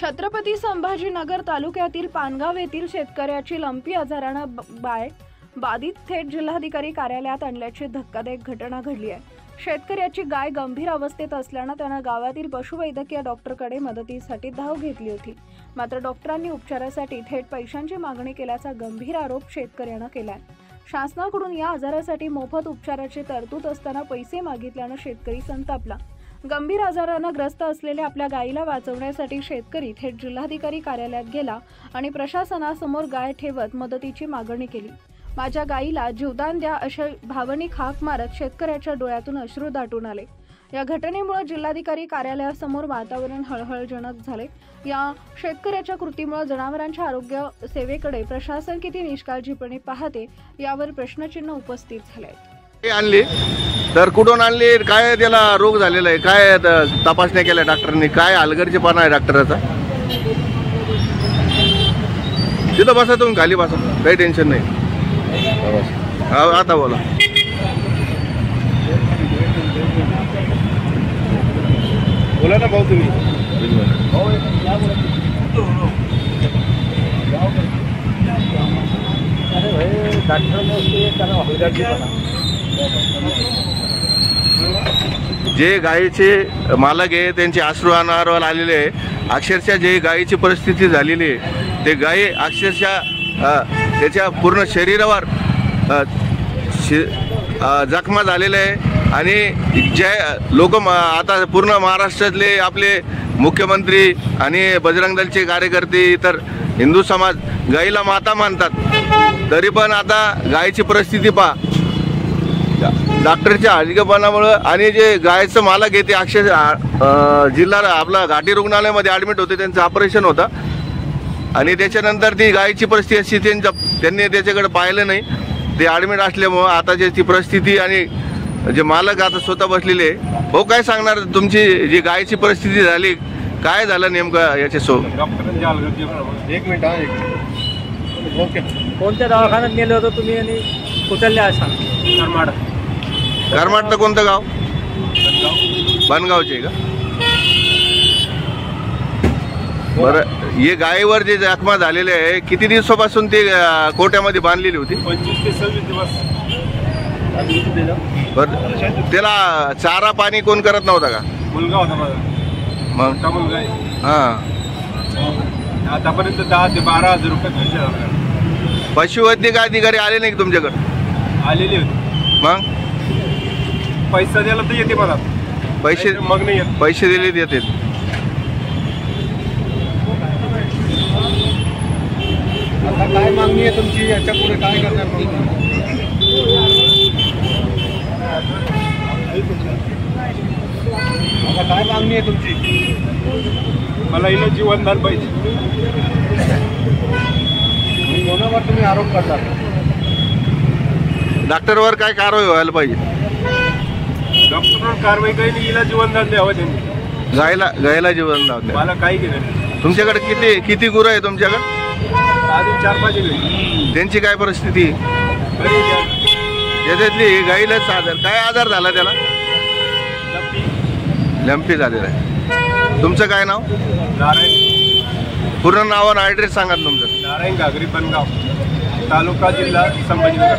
छत्रपती संभाजीनगर तालुक्यातील पानगाव येथील शेतकऱ्याची लंपी आजाराने बाधित थेट जिल्हाधिकारी कार्यालयात आणल्याची धक्कादायक घटना घडली आहे। शेतकऱ्याची गाय गंभीर अवस्थेत असल्याने त्याने गावातील पशुवैद्यकीय डॉक्टरकडे मदतीसाठी धाव घेतली होती। मात्र डॉक्टरांनी उपचारासाठी थेट पैशांची मागणी केल्याचा गंभीर आरोप शेतकऱ्याने केलाय। शासनाकडून या आजारासाठी मोफत उपचाराची तरतूद असताना पैसे मागितल्याने शेतकरी संतापला। गंभीर आजाराने ग्रस्त असलेल्या आपल्या गायीला वाचवण्यासाठी शेतकरी थेट जिल्हाधिकारी कार्यालयात गेला आणि प्रशासनासमोर गाय ठेवत मदतीची मागणी केली। माझ्या गायीला जीवदान द्या अशी भावनिक हाक मारत शेतकऱ्याच्या डोळ्यातून अश्रू दाटून आले। या घटनेमुळे जिल्हाधिकारी कार्यालयासमोर वातावरण हळहळजनक झाले। या शेतकऱ्याच्या कृतीमुळे जनावरांच्या आरोग्य सेवेकडे प्रशासन किती निष्काळजीपणे पाहते यावर प्रश्नचिन्ह उपस्थित झाले। आणली तर कुठून आणली, काय त्याला रोग झालेला आहे, काय तपासण्या केल्या डॉक्टरांनी, काय हलगर्जीपणा आहे डॉक्टराचा। तिथं बसा, तुम्ही खाली बसा, काही टेन्शन नाही। आता बोला। बोला ना भाऊ तुम्ही। जे गायीचे मालक आहे त्यांचे अश्रू अनावर आलेले आहे। अक्षरशः जे गायीची परिस्थिती झालेली आहे ते गायी अक्षरशः त्याच्या पूर्ण शरीरावर जखमा झालेले आहे। आणि जे लोक आता पूर्ण महाराष्ट्रातले आपले मुख्यमंत्री आणि बजरंग दलचे कार्यकर्ते इतर हिंदू समाज गायीला माता मानतात, तरी पण आता गायीची परिस्थिती पहा। डॉक्टरच्या हलगर्जीपणामुळे आणि जे गायचं मालक आहे ते अक्षरशः जिल्हा आपला घाटी रुग्णालयामध्ये ॲडमिट होते, त्यांचं ऑपरेशन होतं आणि त्याच्यानंतर ती गायीची परिस्थिती अशी त्यांनी त्याच्याकडे पाहिलं नाही, ते ॲडमिट असल्यामुळं आता ती परिस्थिती आणि जे मालक आता स्वतः बसलेले। भाऊ काय सांगणार, तुमची जी गायीची परिस्थिती झाली काय झालं नेमकं याच्यासोबत? एक मिनिट ओके। कोणत्या दवाखान्यात गेले होते तुम्ही आणि कुठल्या असा? करमाड तर कोणतं गाव? बनगावचे का? बरं, हे गायीवर जे जखमा झालेले आहे किती दिवसापासून ते कोट्यामध्ये बांधलेली होती? 25 ते 26 दिवस। बरं, त्याला चारा पाणी कोण करत नव्हता का? मुलगा होता माझा, मग मुलगा आहे। हां, आतापर्यंत 10 ते 12 हजार रुपये खर्च झाला। पशुवैद्यकीय अधिकारी आले नाही तुमच्याकडे? आलेले होते। मग पैसा द्यायला तर येते मला, पैसे मग नाही येत। पैसे दिले येते। आता काय मागणी आहे तुमची, याच्या पुढे काय करणार? आता काय मागणी आहे तुमची? मला हिला जीवनदान पाहिजे। कोणावर तुम्ही आरोप करता? डॉक्टरवर काय कारवाई व्हायला पाहिजे? डॉक्टरवर कारवाई काही नाही, हिला जीवनदान द्यावं त्यांनी। गायला जीवनदान द्या। मला काही केलं? तुमच्याकडे किती गुरं आहे तुमच्याकडे? अजून 4-5 आहे। त्यांची काय परिस्थिती? याच्यातली गाईलाच काय आजार झाला त्याला? लंपी झालेला आहे। तुमचं काय नाव? नारायण। पूर्ण नाव आणि ॲड्रेस सांगा तुमचं। नारायण घागरी, बनगाव, तालुका जिल्हा संभाजीनगर।